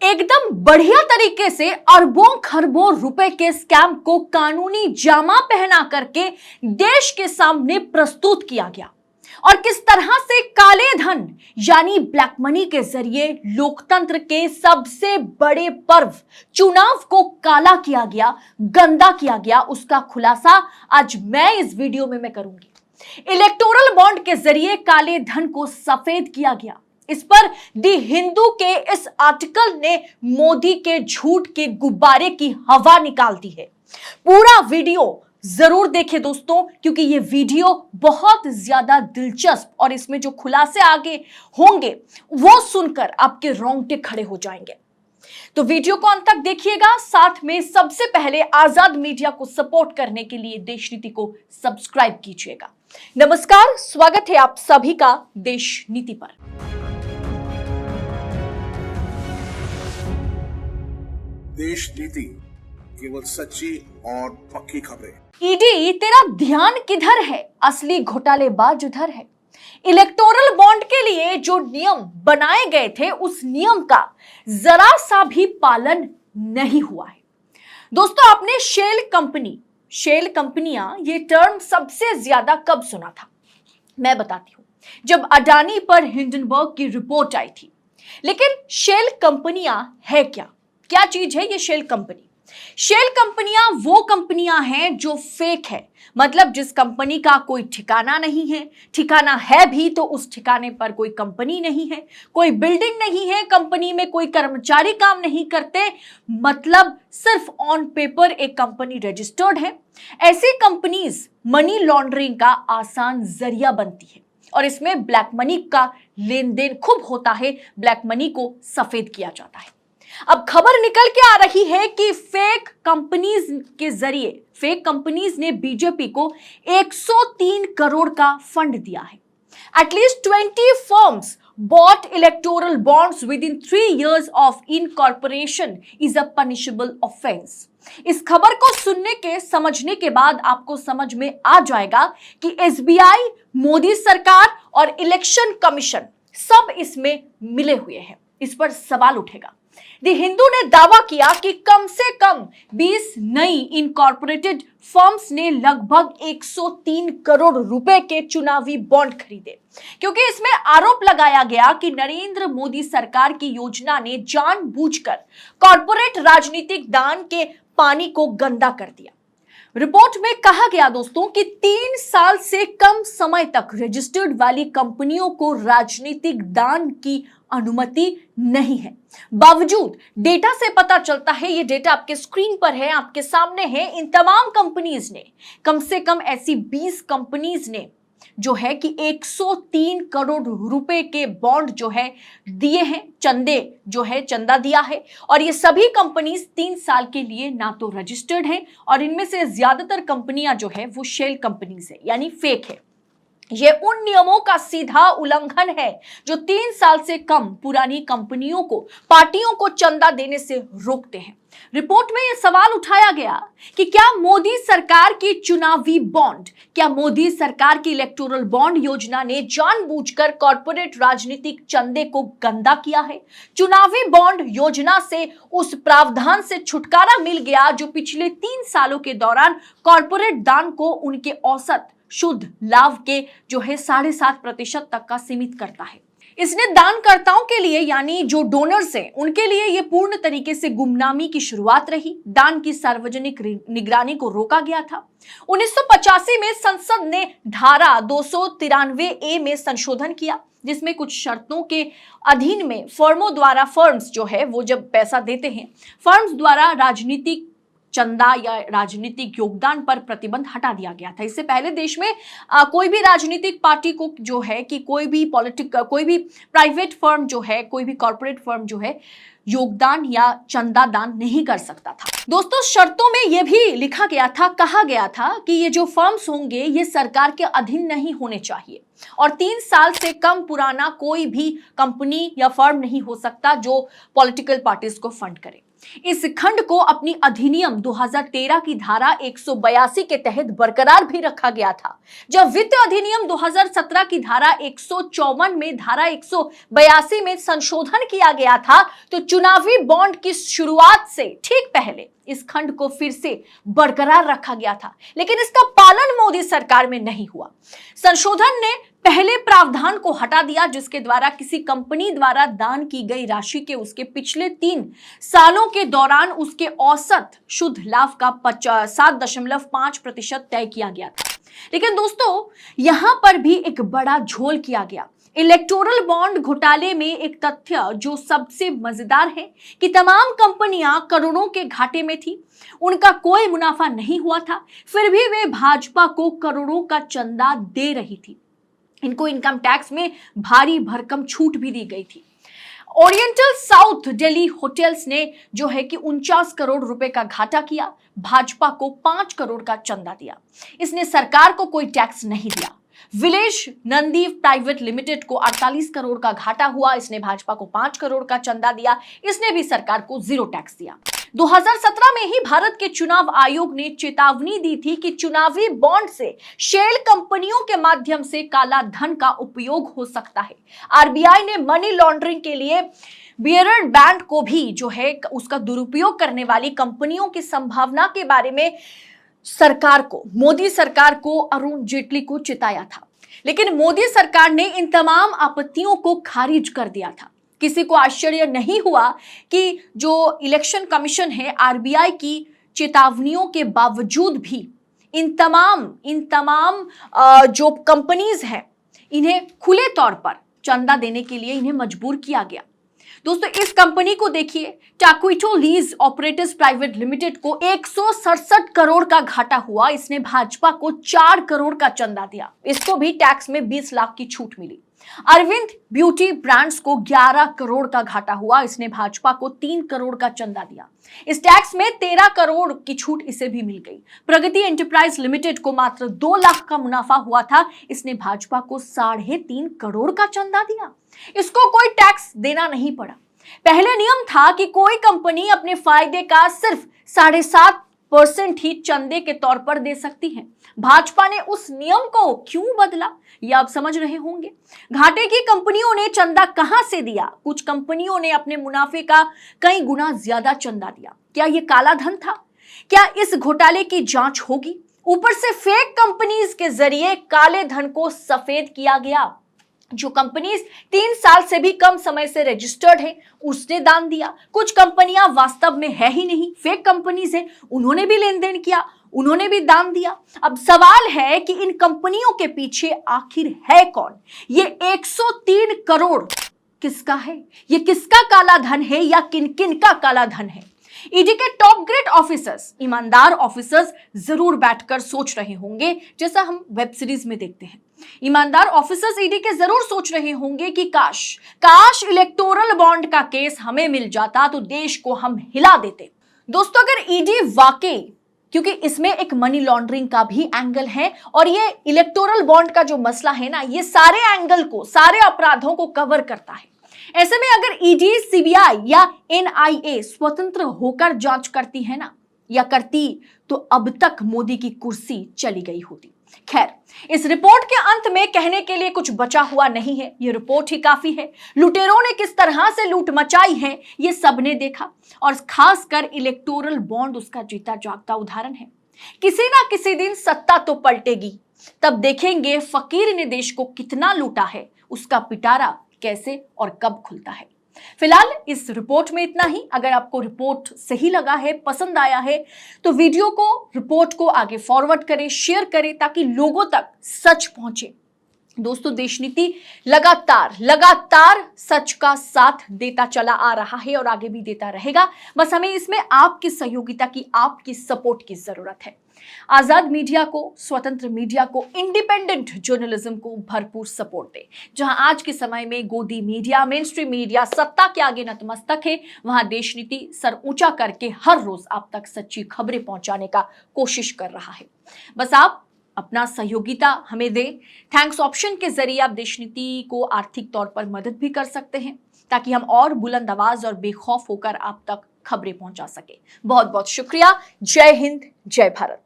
एकदम बढ़िया तरीके से अरबों खरबों रुपए के स्कैम को कानूनी जामा पहना करके देश के सामने प्रस्तुत किया गया और किस तरह से काले धन यानी ब्लैक मनी के जरिए लोकतंत्र के सबसे बड़े पर्व चुनाव को काला किया गया, गंदा किया गया, उसका खुलासा आज मैं इस वीडियो में करूंगी। इलेक्टोरल बॉन्ड के जरिए काले धन को सफेद किया गया। इस पर दी हिंदू के इस आर्टिकल ने मोदी के झूठ के गुब्बारे की हवा निकाल दी है। पूरा वीडियो जरूर देखें दोस्तों, क्योंकि ये वीडियो बहुत ज्यादा दिलचस्प और इसमें जो खुलासे आगे होंगे वो सुनकर आपके रोंगटे खड़े हो जाएंगे। तो वीडियो को अंत तक देखिएगा। साथ में सबसे पहले आजाद मीडिया को सपोर्ट करने के लिए देश नीति को सब्सक्राइब कीजिएगा। नमस्कार, स्वागत है आप सभी का देश नीति पर। देश नीति, केवल सच्ची और पक्की खबरें। ईडी तेरा ध्यान किधर है, असली घोटालेबाज उधर है। इलेक्टोरल बॉन्ड के लिए जो नियम बनाए गए थे उस नियम का जरा सा भी पालन नहीं हुआ है। दोस्तों, आपने शेल कंपनियां ये टर्म सबसे ज्यादा कब सुना था? मैं बताती हूं, जब अडानी पर हिंडनबर्ग की रिपोर्ट आई थी। लेकिन शेल कंपनियां है क्या चीज है ये शेल कंपनी? शेल कंपनियां वो कंपनियां हैं जो फेक है, मतलब जिस कंपनी का कोई ठिकाना नहीं है, ठिकाना है भी तो उस ठिकाने पर कोई कंपनी नहीं है, कोई बिल्डिंग नहीं है, कंपनी में कोई कर्मचारी काम नहीं करते, मतलब सिर्फ ऑन पेपर एक कंपनी रजिस्टर्ड है। ऐसी कंपनीज मनी लॉन्ड्रिंग का आसान जरिया बनती है और इसमें ब्लैक मनी का लेन देन खूब होता है, ब्लैक मनी को सफेद किया जाता है। अब खबर निकल के आ रही है कि फेक कंपनीज ने बीजेपी को 103 करोड़ का फंड दिया है। At least 20 firms bought electoral bonds within 3 years of incorporation is a punishable offense। इस खबर को सुनने के समझने के बाद आपको समझ में आ जाएगा कि एसबीआई, मोदी सरकार और इलेक्शन कमीशन सब इसमें मिले हुए हैं। इस पर सवाल उठेगा। द हिंदू ने दावा किया कि कम से कम 20 नई इनकॉर्पोरेटेड फर्म्स ने लगभग 103 करोड़ रुपए के चुनावी बॉन्ड खरीदे, क्योंकि इसमें आरोप लगाया गया कि नरेंद्र मोदी सरकार की योजना ने जानबूझकर कॉर्पोरेट राजनीतिक दान के पानी को गंदा कर दिया। रिपोर्ट में कहा गया दोस्तों कि 3 साल से कम समय तक रजिस्टर्ड वाली कंपनियों को राजनीतिक दान की अनुमति नहीं है। बावजूद डेटा से पता चलता है, ये डेटा आपके स्क्रीन पर है, आपके सामने है, इन तमाम कंपनीज ने, कम से कम ऐसी 20 कंपनीज ने जो है कि 103 करोड़ रुपए के बॉन्ड जो है दिए हैं, चंदा दिया है। और ये सभी कंपनीज 3 साल के लिए ना तो रजिस्टर्ड हैं और इनमें से ज्यादातर कंपनियां जो है वो शेल कंपनीज है, यानी फेक है। ये उन नियमों का सीधा उल्लंघन है जो 3 साल से कम पुरानी कंपनियों को, पार्टियों को चंदा देने से रोकते हैं। रिपोर्ट में यह सवाल उठाया गया कि क्या मोदी सरकार की चुनावी बॉन्ड, क्या मोदी सरकार की इलेक्टोरल बॉन्ड योजना ने जानबूझकर कॉर्पोरेट राजनीतिक चंदे को गंदा किया है? चुनावी बॉन्ड योजना से उस प्रावधान से छुटकारा मिल गया जो पिछले 3 सालों के दौरान कॉर्पोरेट दान को उनके औसत शुद्ध लाभ के जो है 7.5% तक का सीमित करता है। इसने दानकर्ताओं के लिए, यानी जो डोनर्स हैं, उनके लिए यह पूर्ण तरीके से गुमनामी की शुरुआत रही। दान की सार्वजनिक निगरानी को रोका गया था। 1985 में संसद ने धारा 293A में संशोधन किया, जिसमें कुछ शर्तों के अधीन में फर्म्स जो है वो जब पैसा देते हैं, फर्म्स द्वारा राजनीतिक चंदा या राजनीतिक योगदान पर प्रतिबंध हटा दिया गया था। इससे पहले देश में कोई भी राजनीतिक पार्टी को जो है कि कोई भी प्राइवेट फर्म जो है, कोई भी कॉर्पोरेट फर्म जो है योगदान या चंदा दान नहीं कर सकता था। दोस्तों, शर्तों में यह भी लिखा गया था, कहा गया था कि ये जो फर्म्स होंगे ये सरकार के अधीन नहीं होने चाहिए और 3 साल से कम पुराना कोई भी कंपनी या फर्म नहीं हो सकता जो पॉलिटिकल पार्टीज को फंड करे। इस खंड को अपनी अधिनियम 2013 की धारा 182 के तहत बरकरार भी रखा गया था। जब वित्त अधिनियम 2017 की धारा 154 में धारा 182 में संशोधन किया गया था, तो चुनावी बॉन्ड की शुरुआत से ठीक पहले इस खंड को फिर से बरकरार रखा गया था, लेकिन इसका पालन मोदी सरकार में नहीं हुआ। संशोधन ने पहले प्रावधान को हटा दिया, जिसके द्वारा किसी कंपनी द्वारा दान की गई राशि के उसके पिछले 3 सालों के दौरान उसके औसत शुद्ध लाभ का 7.5% तय किया गया था। लेकिन दोस्तों, यहां पर भी एक बड़ा झोल किया गया। इलेक्टोरल बॉन्ड घोटाले में एक तथ्य जो सबसे मजेदार है कि तमाम कंपनियां करोड़ों के घाटे में थी, उनका कोई मुनाफा नहीं हुआ था, फिर भी वे भाजपा को करोड़ों का चंदा दे रही थी। इनको इनकम टैक्स में भारी भरकम छूट भी दी गई थी। ओरिएंटल साउथ दिल्ली होटल्स ने जो है कि 49 करोड़ रुपए का घाटा किया, भाजपा को 5 करोड़ का चंदा दिया। इसने सरकार को कोई टैक्स नहीं दिया। विलेज नंदी प्राइवेट लिमिटेड को 48 करोड़ का घाटा हुआ, इसने भाजपा को 5 करोड़ का चंदा दिया, इसने भी सरकार को 0 टैक्स दिया। 2017 में ही भारत के चुनाव आयोग ने चेतावनी दी थी कि चुनावी बॉन्ड से शेल कंपनियों के माध्यम से काला धन का उपयोग हो सकता है। आरबीआई ने मनी लॉन्ड्रिंग के लिए बियरड बैंड को भी जो है उसका दुरुपयोग करने वाली कंपनियों की संभावना के बारे में सरकार को, मोदी सरकार को, अरुण जेटली को चिताया था। लेकिन मोदी सरकार ने इन तमाम आपत्तियों को खारिज कर दिया था। किसी को आश्चर्य नहीं हुआ कि जो इलेक्शन कमीशन है, आरबीआई की चेतावनियों के बावजूद भी इन तमाम जो कंपनीज हैं, इन्हें खुले तौर पर चंदा देने के लिए इन्हें मजबूर किया गया। दोस्तों, इस कंपनी को देखिए, टैक्विटो लीज ऑपरेटर्स प्राइवेट लिमिटेड को 167 करोड़ का घाटा हुआ, इसने भाजपा को 4 करोड़ का चंदा दिया, इसको भी टैक्स में 20 लाख की छूट मिली। अरविंद ब्यूटी ब्रांड्स को 11 करोड़ का घाटा हुआ, इसने भाजपा को 3 करोड़ का चंदा दिया। इस टैक्स में 13 करोड़ की छूट इसे भी मिल गई। प्रगति एंटरप्राइज लिमिटेड को मात्र 2 लाख का मुनाफा हुआ था, इसने भाजपा को 3.5 करोड़ का चंदा दिया। इसको कोई टैक्स देना नहीं पड़ा। पहले नियम था कि कोई कंपनी अपने फायदे का सिर्फ 7.5% ही चंदे के तौर पर दे सकती है। भाजपा ने उस नियम को क्यों बदला, यह आप समझ रहे होंगे। घाटे की कंपनियों ने चंदा कहां से दिया? कुछ कंपनियों ने अपने मुनाफे का कई गुना ज्यादा चंदा दिया। क्या यह काला धन था? क्या इस घोटाले की जांच होगी? ऊपर से फेक कंपनीज के जरिए काले धन को सफेद किया गया। जो कंपनीज 3 साल से भी कम समय से रजिस्टर्ड है, उसने दान दिया। कुछ कंपनियां वास्तव में है ही नहीं, फेक कंपनीज है, उन्होंने भी लेन देन किया, उन्होंने भी दान दिया। अब सवाल है कि इन कंपनियों के पीछे आखिर है कौन? ये 103 करोड़ किसका है? ये किसका काला धन है या किन किन का काला धन है? ईडी के टॉप ग्रेड ऑफिसर्स, ईमानदार ऑफिसर्स जरूर बैठकर सोच रहे होंगे, जैसा हम वेब सीरीज में देखते हैं। ईमानदार ऑफिसर्स ईडी के जरूर सोच रहे होंगे कि काश इलेक्टोरल बॉन्ड का केस हमें मिल जाता तो देश को हम हिला देते। दोस्तों, अगर ईडी वाकई, क्योंकि इसमें एक मनी लॉन्ड्रिंग का भी एंगल है और ये इलेक्टोरल बॉन्ड का जो मसला है ना, ये सारे एंगल को, सारे अपराधों को कवर करता है। ऐसे में अगर ईडी, सीबीआई या एनआईए स्वतंत्र होकर जांच करती है ना, या करती, तो अब तक मोदी की कुर्सी चली गई होती। खैर, इस रिपोर्ट के अंत में कहने के लिए कुछ बचा हुआ नहीं है, ये रिपोर्ट ही काफी है। लुटेरों ने किस तरह से लूट मचाई है, ये सबने देखा, और खासकर इलेक्टोरल बॉन्ड उसका जीता जागता उदाहरण है। किसी ना किसी दिन सत्ता तो पलटेगी, तब देखेंगे फकीर ने देश को कितना लूटा है, उसका पिटारा कैसे और कब खुलता है। फिलहाल इस रिपोर्ट में इतना ही। अगर आपको रिपोर्ट सही लगा है, पसंद आया है, तो वीडियो को, रिपोर्ट को आगे फॉरवर्ड करें, शेयर करें, ताकि लोगों तक सच पहुंचे। दोस्तों, देश नीति लगातार सच का साथ देता चला आ रहा है और आगे भी देता रहेगा। बस हमें इसमें आपकी सहयोगिता की, आपकी सपोर्ट की जरूरत है। आजाद मीडिया को, स्वतंत्र मीडिया को, इंडिपेंडेंट जर्नलिज्म को भरपूर सपोर्ट दे। जहां आज के समय में गोदी मीडिया, मेन स्ट्रीम मीडिया सत्ता के आगे नतमस्तक है, वहां देश नीति सर ऊंचा करके हर रोज आप तक सच्ची खबरें पहुंचाने का कोशिश कर रहा है। बस आप अपना सहयोगिता हमें दें। थैंक्स ऑप्शन के जरिए आप देश नीति को आर्थिक तौर पर मदद भी कर सकते हैं, ताकि हम और बुलंद आवाज और बेखौफ होकर आप तक खबरें पहुंचा सके। बहुत बहुत शुक्रिया। जय हिंद, जय भारत।